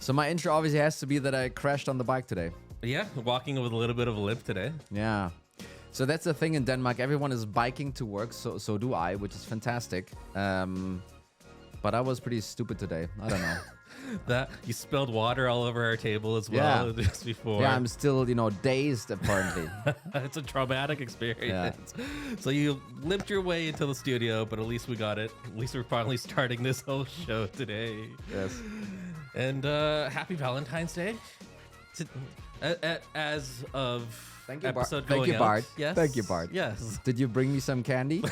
So my intro obviously has to be that I crashed on the bike today. Yeah, walking with a little bit of a limp today. Yeah. So that's the thing in Denmark. Everyone is biking to work, so do I, which is fantastic. But I was pretty stupid today. I don't know. That you spilled water all over our table as well just before. Yeah, I'm still, dazed apparently. It's a traumatic experience. Yeah. So you limped your way into the studio, but at least we got it. At least we're finally starting this whole show today. Yes. And happy Valentine's Day. As of Thank you, episode Thank going you, out. Bart. Yes. Thank you, Bart. Yes. Did you bring me some candy?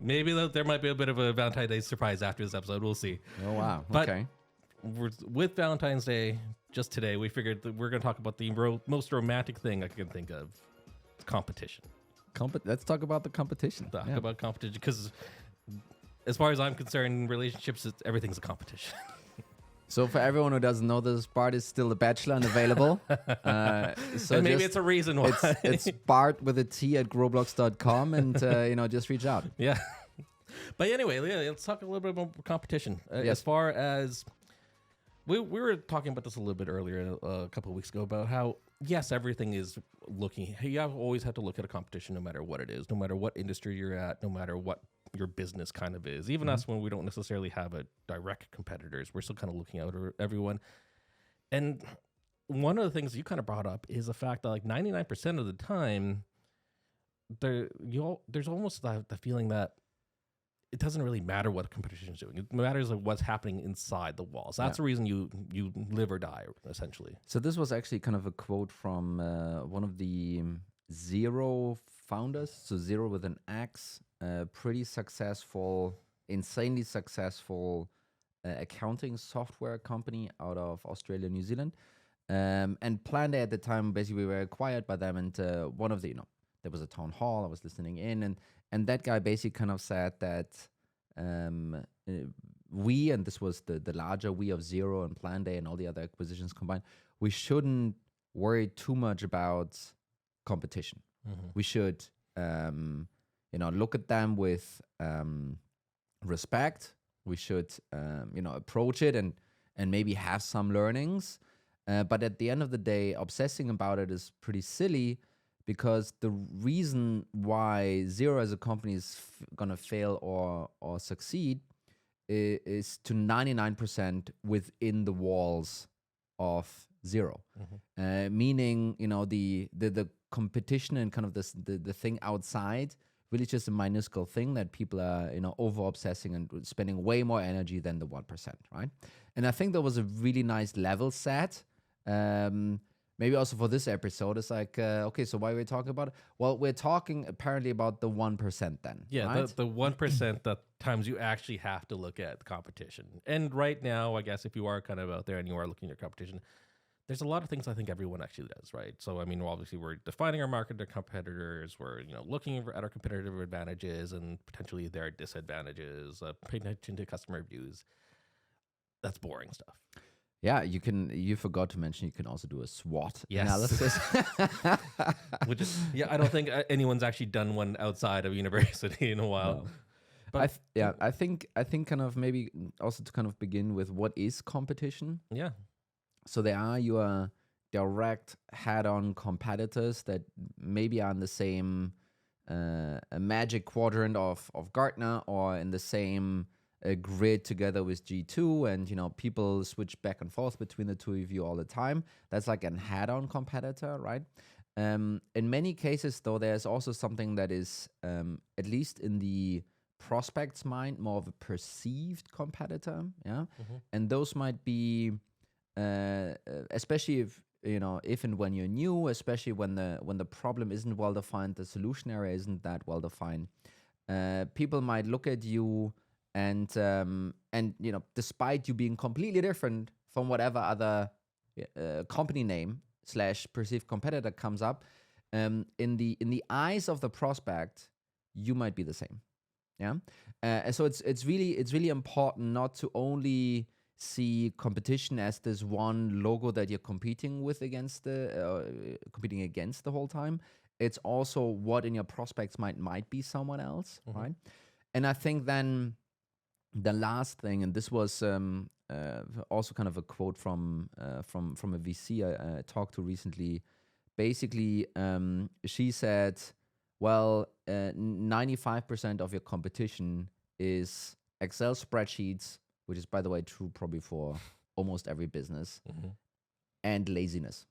Maybe there might be a bit of a Valentine's Day surprise after this episode. We'll see. Oh, wow. But okay. With Valentine's Day just today, we figured that we're going to talk about the most romantic thing I can think of. Competition. Let's talk about the competition. Talk about competition, because as far as I'm concerned, in relationships, everything's a competition. So for everyone who doesn't know this, Bart is still a bachelor and available. So and maybe it's a reason why. It's Bart with a T at Growblocks.com and, just reach out. Yeah. But anyway, let's talk a little bit about competition. Yes. As far as, we were talking about this a little bit earlier, a couple of weeks ago, about how, yes, everything is looking, you always have to look at a competition no matter what it is, no matter what industry you're at, no matter what your business kind of is. Even us, when we don't necessarily have a direct competitors, we're still kind of looking out at everyone. And one of the things you kind of brought up is the fact that like 99% of the time, there's almost the feeling that it doesn't really matter what a competition is doing. It matters like what's happening inside the walls. That's the reason you live or die, essentially. So this was actually kind of a quote from one of the Zero founders. So Zero with an X, pretty successful, insanely successful accounting software company out of Australia, New Zealand. And Plan Day at the time, basically we were acquired by them. And one of the, there was a town hall, I was listening in, and that guy basically kind of said that we, and this was the larger we of Zero and Plan Day and all the other acquisitions combined, we shouldn't worry too much about competition. Mm-hmm. We should, look at them with respect. We should, approach it and maybe have some learnings. But at the end of the day, obsessing about it is pretty silly, because the reason why Zero as a company is going to fail or succeed is to 99% within the walls of Zero. Mm-hmm. Meaning, the competition and kind of the thing outside really just a minuscule thing that people are, over obsessing and spending way more energy than the 1%, right? And I think that was a really nice level set. Maybe also for this episode, it's like, okay, so why are we talking about it? Well, we're talking apparently about the 1% then. Yeah, right? the 1% that times you actually have to look at the competition. And right now, I guess if you are kind of out there and you are looking at your competition, there's a lot of things I think everyone actually does, right? So, I mean, obviously we're defining our market, our competitors, we're, looking at our competitive advantages and potentially their disadvantages, paying attention to customer reviews. That's boring stuff. Yeah, you forgot to mention you can also do a SWOT analysis. Which is, I don't think anyone's actually done one outside of university in a while. No. But I think kind of maybe also to kind of begin with, what is competition? Yeah. So there are your direct head-on competitors that maybe are in the same magic quadrant of Gartner, or in the same grid together with G2, and people switch back and forth between the two of you all the time. That's like an head-on competitor, right? In many cases, though, there's also something that is, at least in the prospect's mind, more of a perceived competitor, yeah? Mm-hmm. And those might be, especially if and when you're new, especially when the problem isn't well defined, the solution area isn't that well defined, people might look at you and despite you being completely different from whatever other company name / perceived competitor comes up, in the eyes of the prospect, you might be the same. Yeah. So it's really important not to only see competition as this one logo that you're competing against the whole time. It's also what in your prospects might be someone else, mm-hmm. right? And I think then the last thing, and this was also kind of a quote from a VC I talked to recently. Basically, she said, "Well, 95% of your competition is Excel spreadsheets, which is, by the way, true probably for almost every business, and laziness."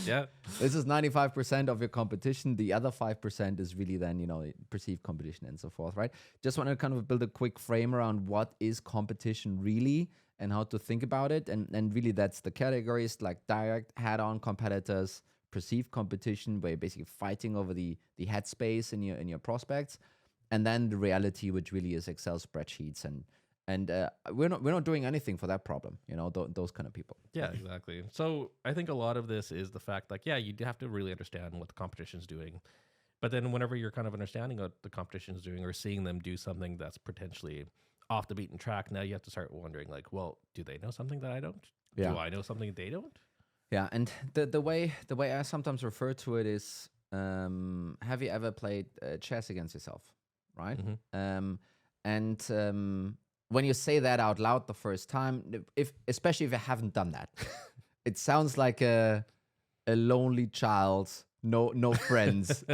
Yeah. This is 95% of your competition. The other 5% is really then, perceived competition and so forth, right? Just want to kind of build a quick frame around what is competition really and how to think about it. And really that's the categories like direct head-on competitors, perceived competition, where you're basically fighting over the headspace in your prospects. And then the reality, which really is Excel spreadsheets and we're not doing anything for that problem, those kind of people. Yeah, exactly. So I think a lot of this is the fact, like, yeah, you do have to really understand what the competition's doing. But then whenever you're kind of understanding what the competition's doing or seeing them do something that's potentially off the beaten track, now you have to start wondering, like, well, do they know something that I don't? Yeah. Do I know something they don't? Yeah, and the way I sometimes refer to it is, have you ever played chess against yourself, right? And when you say that out loud the first time, especially if you haven't done that, it sounds like a lonely child, no friends,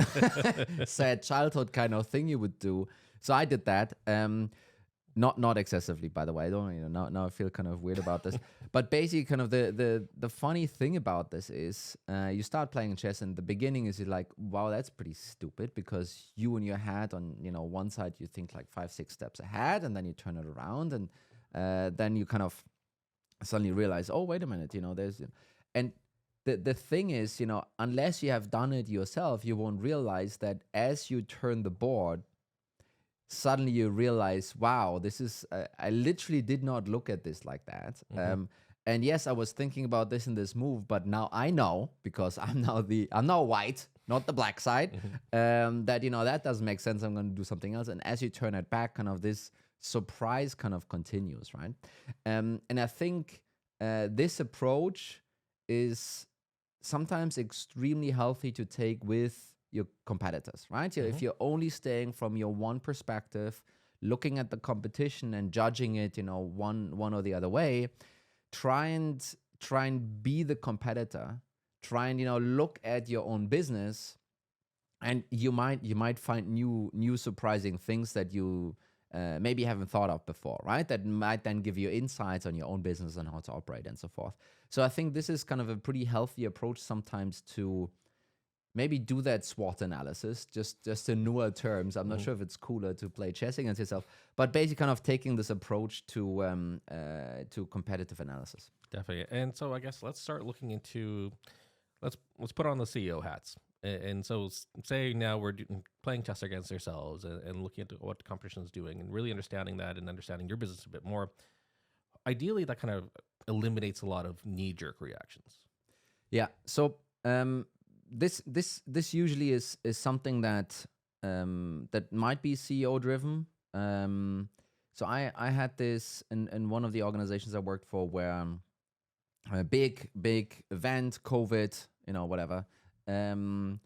sad childhood kind of thing you would do. So I did that. Not excessively, by the way. I don't now I feel kind of weird about this. But basically, kind of the funny thing about this is you start playing chess, and the beginning is you're like, wow, that's pretty stupid, because you in your head on one side you think like 5-6 steps ahead, and then you turn it around, and then you kind of suddenly realize, oh, wait a minute, there's and the thing is, unless you have done it yourself, you won't realize that as you turn the board, suddenly you realize, wow, this is, I literally did not look at this like that. And yes, I was thinking about this in this move, but now I know, because I'm now white, not the black side, that, that doesn't make sense. I'm going to do something else. And as you turn it back, kind of this surprise kind of continues, right? And I think this approach is sometimes extremely healthy to take with your competitors, right? If you're only staying from your one perspective, looking at the competition and judging it, one or the other way, try and be the competitor. Try and look at your own business, and you might find new surprising things that you maybe haven't thought of before, right? That might then give you insights on your own business and how to operate and so forth. So I think this is kind of a pretty healthy approach sometimes to maybe do that SWOT analysis, just in newer terms. I'm not sure if it's cooler to play chess against yourself, but basically kind of taking this approach to competitive analysis. Definitely. And so I guess let's start looking into, let's put on the CEO hats. And so say now we're playing chess against ourselves and looking at what the competition is doing and really understanding that and understanding your business a bit more. Ideally, that kind of eliminates a lot of knee-jerk reactions. Yeah. So this usually is something that that might be CEO driven. So I had this in one of the organizations I worked for, where a big event, COVID, whatever, and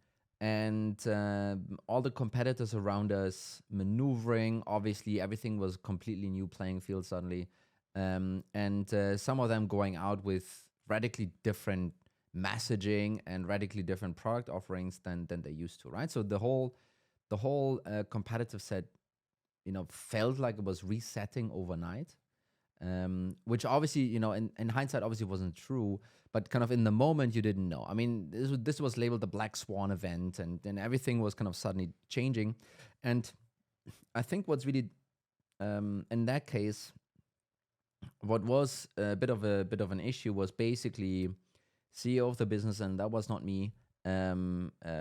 all the competitors around us maneuvering. Obviously, everything was completely new playing field suddenly, and some of them going out with radically different messaging and radically different product offerings than they used to, right? So the whole competitive set, felt like it was resetting overnight, which obviously, in hindsight, obviously wasn't true, but kind of in the moment you didn't know. I mean, this was labeled the Black Swan event, and everything was kind of suddenly changing. And I think what's really in that case, what was a bit of an issue was basically CEO of the business, and that was not me,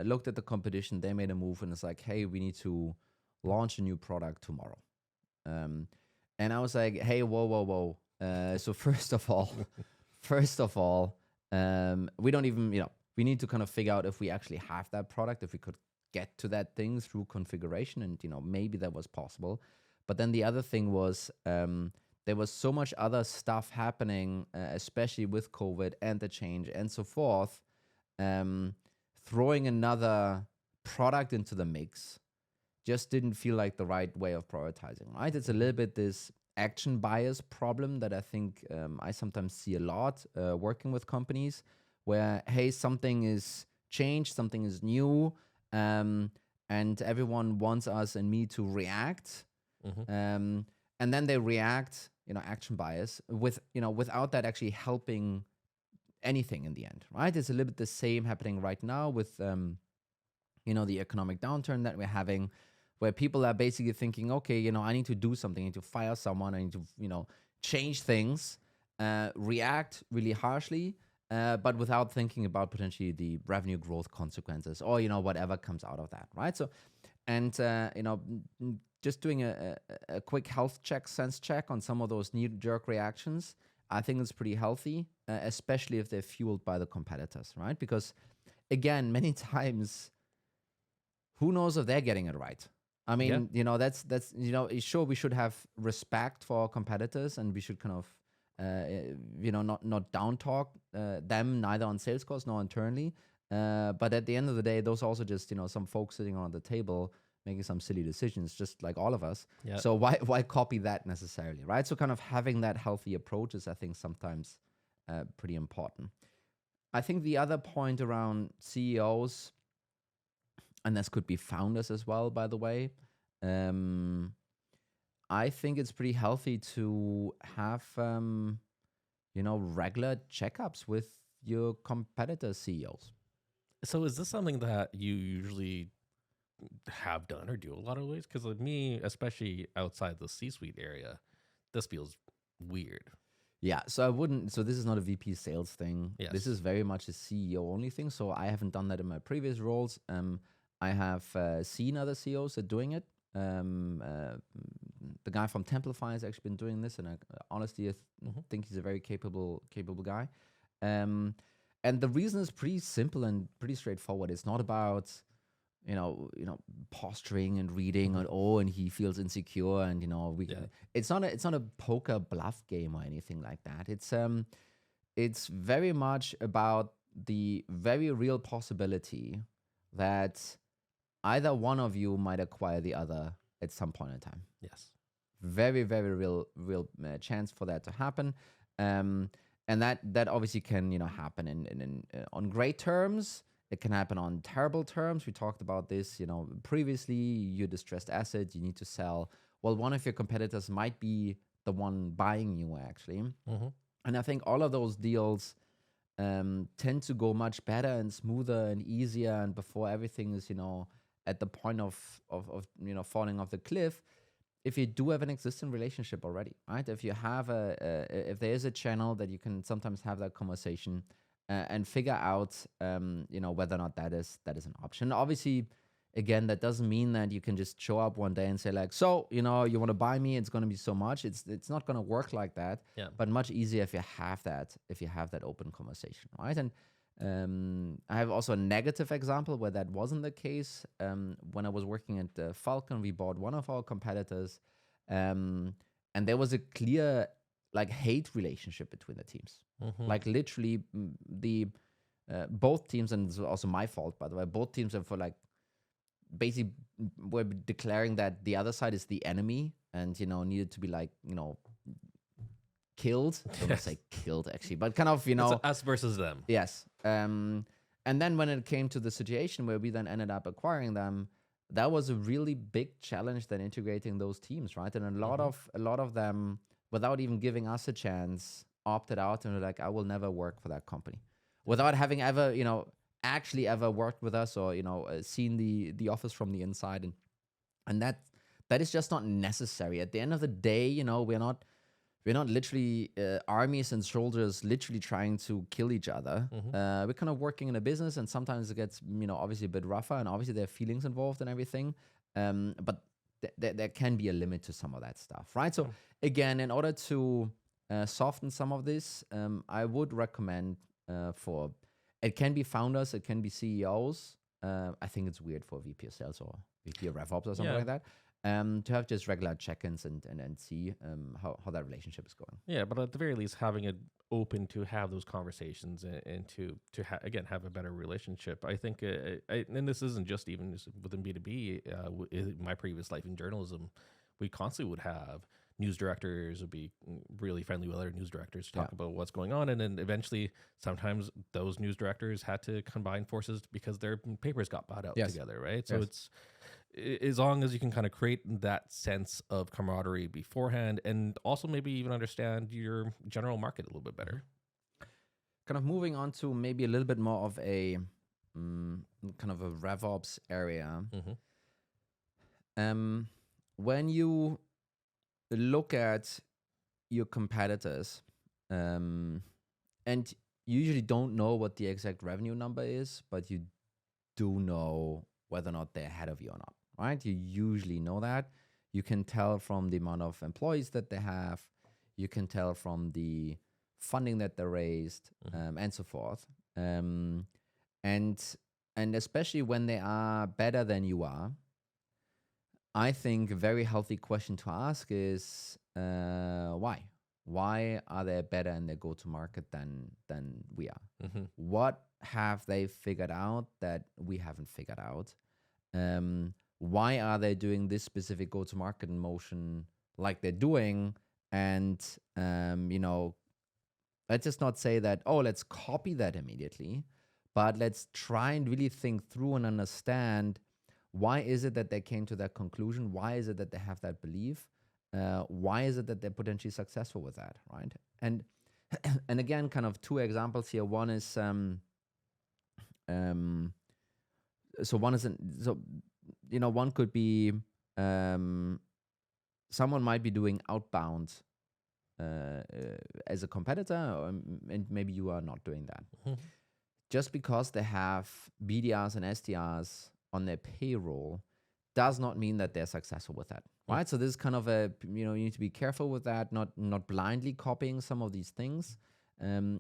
looked at the competition. They made a move, and it's like, hey, we need to launch a new product tomorrow. And I was like, hey, whoa. So first of all, we don't even, we need to kind of figure out if we actually have that product, if we could get to that thing through configuration, and maybe that was possible. But then the other thing was, there was so much other stuff happening, especially with COVID and the change and so forth. Throwing another product into the mix just didn't feel like the right way of prioritizing, right? It's a little bit this action bias problem that I think I sometimes see a lot working with companies where, hey, something is changed, something is new, and everyone wants us and me to react. Mm-hmm. And then they react, action bias without that actually helping anything in the end, right? It's a little bit the same happening right now with, the economic downturn that we're having, where people are basically thinking, okay, I need to do something, I need to fire someone, I need to, change things, react really harshly, but without thinking about potentially the revenue growth consequences or, whatever comes out of that, right? So, and, just doing a quick health check, sense check on some of those knee-jerk reactions, I think it's pretty healthy, especially if they're fueled by the competitors, right? Because, again, many times, who knows if they're getting it right? I mean, that's sure, we should have respect for our competitors, and we should kind of, not down talk them, neither on sales calls nor internally. But at the end of the day, those are also just some folks sitting on the table making some silly decisions, just like all of us. Yep. So why copy that necessarily, right? So kind of having that healthy approach is, I think, sometimes pretty important. I think the other point around CEOs, and this could be founders as well, by the way, I think it's pretty healthy to have regular checkups with your competitor CEOs. So is this something that you usually have done or do a lot of ways? Because with me, especially outside the C-suite area, this feels weird. Yeah, so I wouldn't. So this is not a VP sales thing. Yes. This is very much a CEO only thing. So I haven't done that in my previous roles. I have seen other CEOs that are doing it. The guy from Templify has actually been doing this, and I honestly think he's a very capable guy. And the reason is pretty simple and pretty straightforward. It's not about posturing and reading and he feels insecure and it's not a poker bluff game or anything like that. It's very much about the very real possibility that either one of you might acquire the other at some point in time. Yes. Very, very real chance for that to happen. And that obviously can happen in on great terms. It can happen on terrible terms. We talked about this, previously. You're a distressed asset, you need to sell. Well, one of your competitors might be the one buying you, actually. And I think all of those deals tend to go much better and smoother and easier, and before everything is, at the point of falling off the cliff, if you do have an existing relationship already, right? If you have if there is a channel that you can sometimes have that conversation, and figure out, whether or not that is an option. Obviously, again, that doesn't mean that you can just show up one day and say like, so, you want to buy me, it's going to be so much. It's not going to work like that. Yeah. But much easier if you have that open conversation, right? And I have also a negative example where that wasn't the case. When I was working at Falcon, we bought one of our competitors, and there was a clear hate relationship between the teams. Like literally the both teams, and it's also my fault, by the way, both teams are basically were declaring that the other side is the enemy and needed to be killed. I don't want to say killed actually, but kind of It's us versus them. Yes. And then when it came to the situation where we then ended up acquiring them, that was a really big challenge then integrating those teams, right? And a lot of them, without even giving us a chance, opted out and were like, I will never work for that company, without having ever actually ever worked with us or seen the office from the inside. And that is just not necessary. At the end of the day, we're not literally armies and soldiers literally trying to kill each other. We're kind of working in a business, and sometimes it gets obviously a bit rougher, and obviously there are feelings involved and everything, but there can be a limit to some of that stuff, right? So again, in order to soften some of this, I would recommend it can be founders, it can be CEOs, I think it's weird for VP of sales or VP of RevOps or something Yeah. like that. To have just regular check-ins and see how that relationship is going. Yeah, but at the very least, having it open to have those conversations and again have a better relationship. I think, and this isn't just even just within B2B. In my previous life in journalism, we constantly would have news directors would be really friendly with other news directors to talk about what's going on, and then eventually, sometimes those news directors had to combine forces because their papers got bought out together, right? So it's as long as you can kind of create that sense of camaraderie beforehand and also maybe even understand your general market a little bit better. Kind of moving on to maybe a little bit more of a kind of a RevOps area. When you look at your competitors, and you usually don't know what the exact revenue number is, but you do know whether or not they're ahead of you or not, right? You usually know that. You can tell from the amount of employees that they have. You can tell from the funding that they raised, and so forth. And especially when they are better than you are, I think a very healthy question to ask is why? Why are they better in their go-to-market than we are? What have they figured out that we haven't figured out? Why are they doing this specific go-to-market motion like they're doing? And let's just not say that, oh, let's copy that immediately, but let's try and really think through and understand why is it that they came to that conclusion? Why is it that they have that belief? Why is it that they're potentially successful with that, right? And again, kind of two examples here. One is one could be someone might be doing outbound as a competitor, and maybe you are not doing that. Just because they have BDRs and SDRs on their payroll does not mean that they're successful with that, right? So this is kind of you need to be careful with that, not blindly copying some of these things,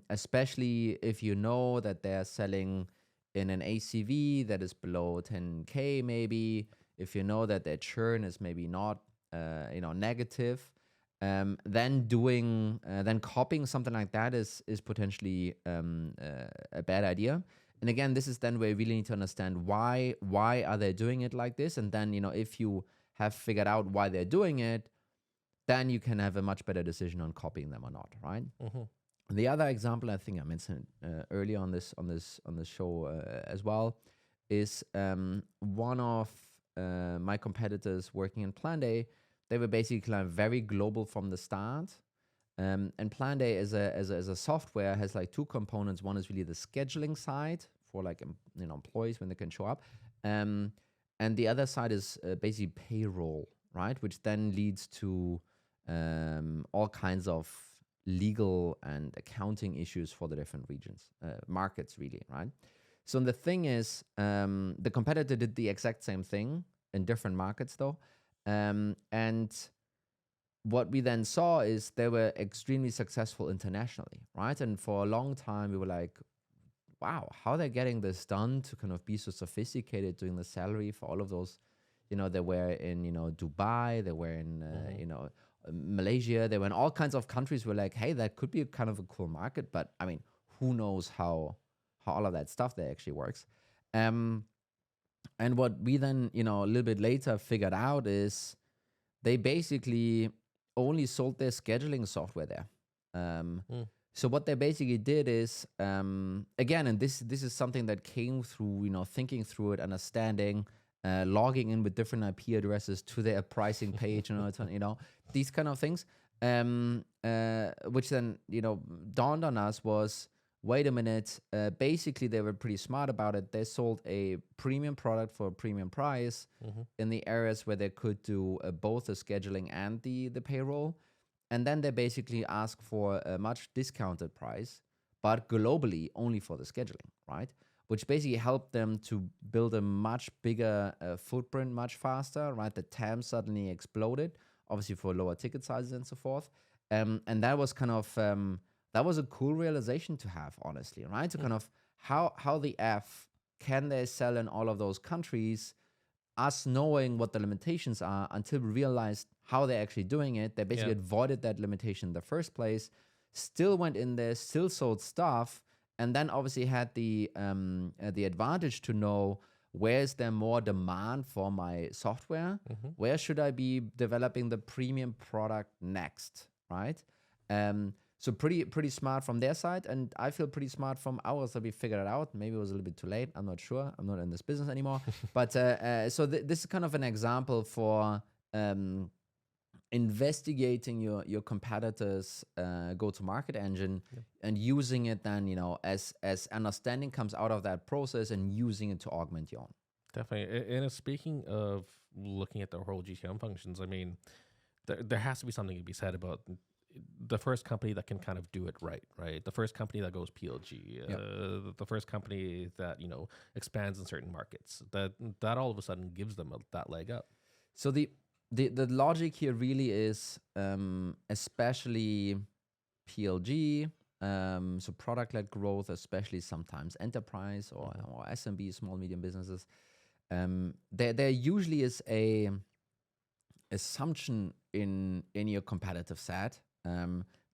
especially if you know that they're selling in an ACV that is below 10K maybe, if you know that their churn is maybe not negative, then copying something like that is potentially a bad idea. And again, this is then where you really need to understand why are they doing it like this, and then if you have figured out why they're doing it, then you can have a much better decision on copying them or not, right? The other example I think I mentioned earlier on this show as well is one of my competitors working in Planday. They were basically very global from the start. And Planday as a software has like two components. One is really the scheduling side for like employees when they can show up, and the other side is basically payroll, right? Which then leads to all kinds of legal and accounting issues for the different regions, markets really, right? So the thing is, the competitor did the exact same thing in different markets though, and what we then saw is they were extremely successful internationally, right? And for a long time, we were like, wow, how they're getting this done to kind of be so sophisticated, doing the salary for all of those, they were in, Dubai, they were in, Malaysia, they were in all kinds of countries. We're like, hey, that could be kind of a cool market, but I mean, who knows how all of that stuff there actually works. And what we then, a little bit later figured out is they basically only sold their scheduling software there. So what they basically did is, again, and this is something that came through, thinking through it, understanding, logging in with different IP addresses to their pricing page, these kind of things, which then, dawned on us was, wait a minute, basically they were pretty smart about it. They sold a premium product for a premium price in the areas where they could do both the scheduling and the payroll. And then they basically ask for a much discounted price, but globally only for the scheduling, right? Which basically helped them to build a much bigger footprint much faster, right? The TAM suddenly exploded, obviously for lower ticket sizes and so forth. And that was kind of, that was a cool realization to have, honestly, right? To kind of, how the F can they sell in all of those countries? Us knowing what the limitations are until we realized how they're actually doing it. They basically avoided that limitation in the first place, still went in there, still sold stuff, and then obviously had the advantage to know where is there more demand for my software? Where should I be developing the premium product next, right? So pretty smart from their side, and I feel pretty smart from ours that we figured it out. Maybe it was a little bit too late. I'm not sure. I'm not in this business anymore. But so this is kind of an example for investigating your competitors' go-to-market engine and using it then, as understanding comes out of that process and using it to augment your own. Definitely. And speaking of looking at the whole GTM functions, I mean, there has to be something to be said about the first company that can kind of do it right? The first company that goes PLG, the first company that, expands in certain markets, that all of a sudden gives them that leg up. So the logic here really is, especially PLG, so product-led growth, especially sometimes enterprise or SMB, small, medium businesses, there usually is a assumption in your competitive set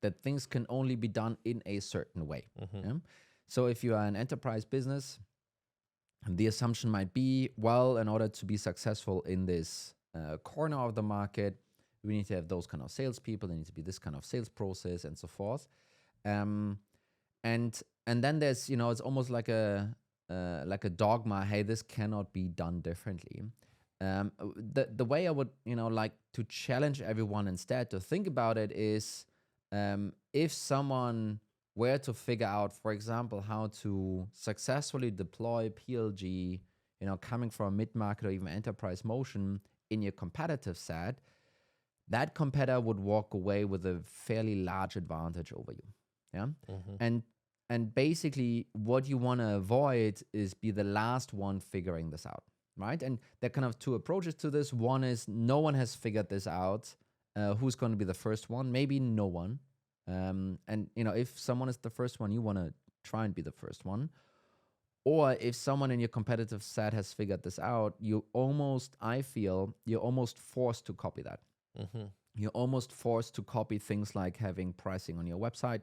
that things can only be done in a certain way. So if you are an enterprise business, the assumption might be, well, in order to be successful in this corner of the market, we need to have those kind of salespeople. There needs to be this kind of sales process and so forth. And then there's, it's almost like a dogma. Hey, this cannot be done differently. The way I would, like to challenge everyone instead to think about it is, if someone were to figure out, for example, how to successfully deploy PLG, coming from a mid-market or even enterprise motion in your competitive set, that competitor would walk away with a fairly large advantage over you. Yeah. And basically what you want to avoid is be the last one figuring this out. Right. And there are kind of two approaches to this. One is no one has figured this out. Who's going to be the first one? Maybe no one. And, if someone is the first one, you want to try and be the first one. Or if someone in your competitive set has figured this out, I feel you're almost forced to copy that. You're almost forced to copy things like having pricing on your website.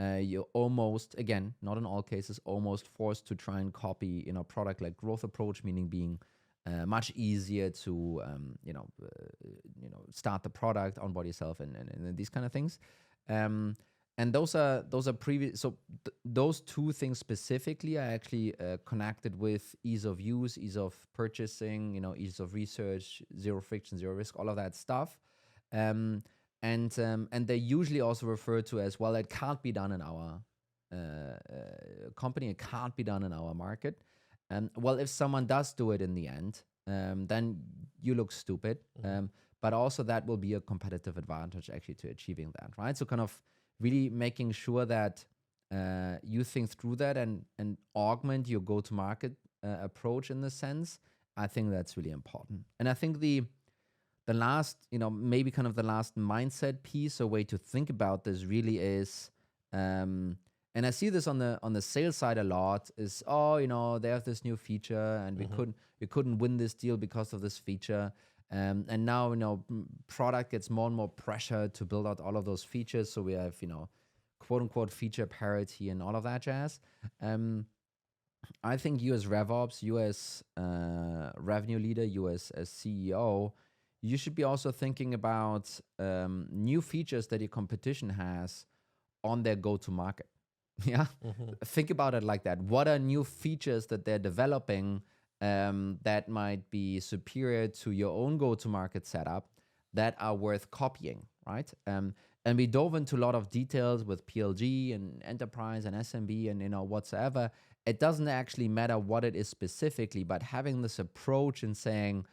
You're almost, again, not in all cases, almost forced to try and copy, product-led growth approach, meaning being much easier to, start the product, onboard yourself, and these kind of things. And those are previous. So those two things specifically are actually connected with ease of use, ease of purchasing, ease of research, zero friction, zero risk, all of that stuff. And they usually also refer to as, well, it can't be done in our company. It can't be done in our market. Well, if someone does do it in the end, then you look stupid. But also that will be a competitive advantage actually to achieving that, right? So kind of really making sure that you think through that and augment your go-to-market approach in this sense. I think that's really important. And I think the last, maybe kind of the last mindset piece or way to think about this really is, and I see this on the sales side a lot, is, they have this new feature and we couldn't win this deal because of this feature. And now, product gets more and more pressure to build out all of those features. So we have, quote unquote feature parity and all of that jazz. I think you as RevOps, you as revenue leader, you as CEO, you should be also thinking about new features that your competition has on their go-to-market. Yeah, think about it like that. What are new features that they're developing that might be superior to your own go-to-market setup that are worth copying, right? And we dove into a lot of details with PLG and enterprise and SMB and whatsoever. It doesn't actually matter what it is specifically, but having this approach and saying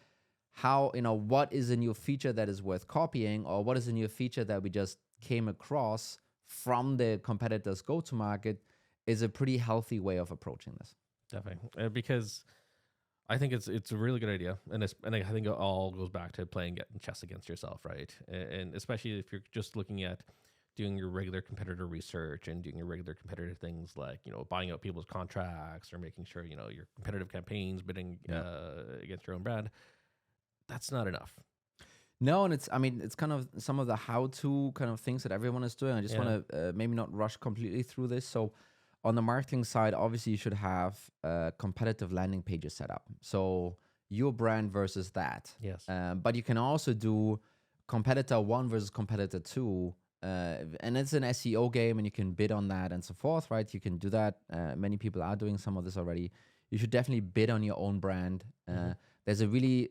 how, what is a new feature that is worth copying, or what is a new feature that we just came across from the competitor's go-to-market is a pretty healthy way of approaching this. Definitely, because I think it's a really good idea, and I think it all goes back to playing chess against yourself, right? And especially if you're just looking at doing your regular competitor research and doing your regular competitor things like, buying out people's contracts or making sure, your competitive campaigns bidding against your own brand, that's not enough. No, and it's kind of some of the how-to kind of things that everyone is doing. I just want to maybe not rush completely through this. So on the marketing side, obviously you should have competitive landing pages set up. So your brand versus that. Yes. But you can also do competitor 1 versus competitor 2. And it's an SEO game and you can bid on that and so forth, right? You can do that. Many people are doing some of this already. You should definitely bid on your own brand. There's a really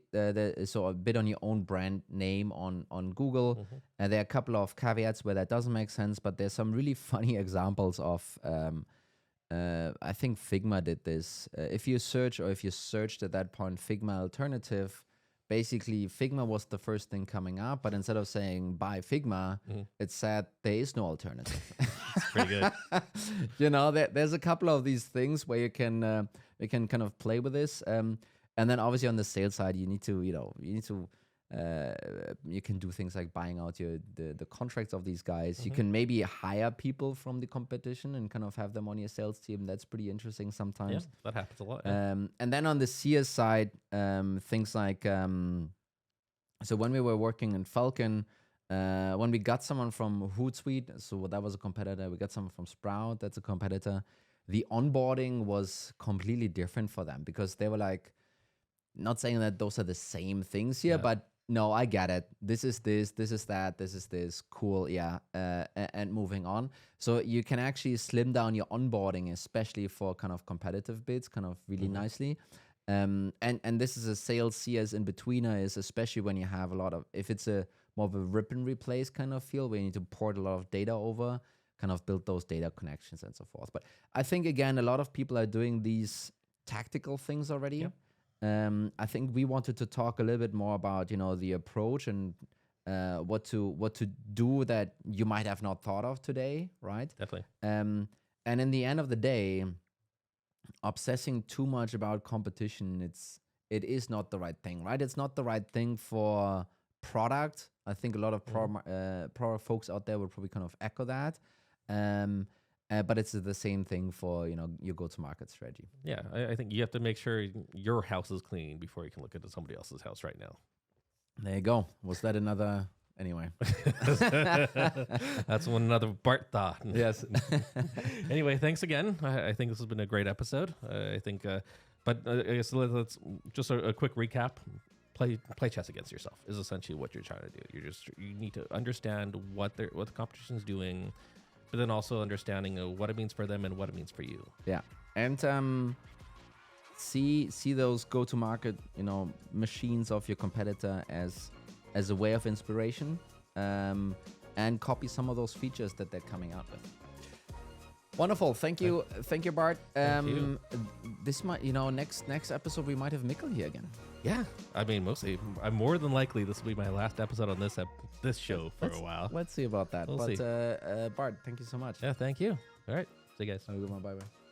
so a bid on your own brand name on Google. And there are a couple of caveats where that doesn't make sense, but there's some really funny examples of I think Figma did this. If you searched at that point Figma alternative, basically Figma was the first thing coming up, but instead of saying buy Figma, it said there is no alternative. It's pretty good. There's a couple of these things where you can kind of play with this. And then obviously on the sales side, you can do things like buying out the contracts of these guys. You can maybe hire people from the competition and kind of have them on your sales team. That's pretty interesting sometimes. Yeah, that happens a lot. Yeah. And then on the CS side, things like so when we were working in Falcon, when we got someone from Hootsuite, so that was a competitor. We got someone from Sprout, that's a competitor. The onboarding was completely different for them because they were like, not saying that those are the same things here, but no, I get it. This is this is that, this is this. Cool, yeah. And moving on. So you can actually slim down your onboarding, especially for kind of competitive bids, kind of really nicely. And this is a sales CS in betweener, is especially when you have a lot of, if it's a more of a rip and replace kind of feel where you need to port a lot of data over, kind of build those data connections and so forth. But I think again, a lot of people are doing these tactical things already. Yep. I think we wanted to talk a little bit more about, the approach and what to do that you might have not thought of today, right? Definitely. And in the end of the day, obsessing too much about competition, it is not the right thing, right? It's not the right thing for product. I think a lot of product folks out there will probably kind of echo that. But it's the same thing for your go-to-market strategy. Yeah, I think you have to make sure your house is clean before you can look into somebody else's house right now. There you go. Was that another? Anyway, that's another Bart thought. Yes. Anyway, thanks again. I think this has been a great episode. I think, but I guess let's just a quick recap. Play chess against yourself is essentially what you're trying to do. You need to understand what the competition's doing, but then also understanding what it means for them and what it means for you. Yeah, and see those go-to-market machines of your competitor as a way of inspiration, and copy some of those features that they're coming out with. Wonderful, thank you, Bart. Thank you. This might next episode we might have Mikkel here again. Yeah, I mean mostly. I'm more than likely this will be my last episode on this show for a while. Let's see about that. We'll see. Bart, thank you so much. Yeah, thank you. All right, see you guys. Have a good one. Bye bye.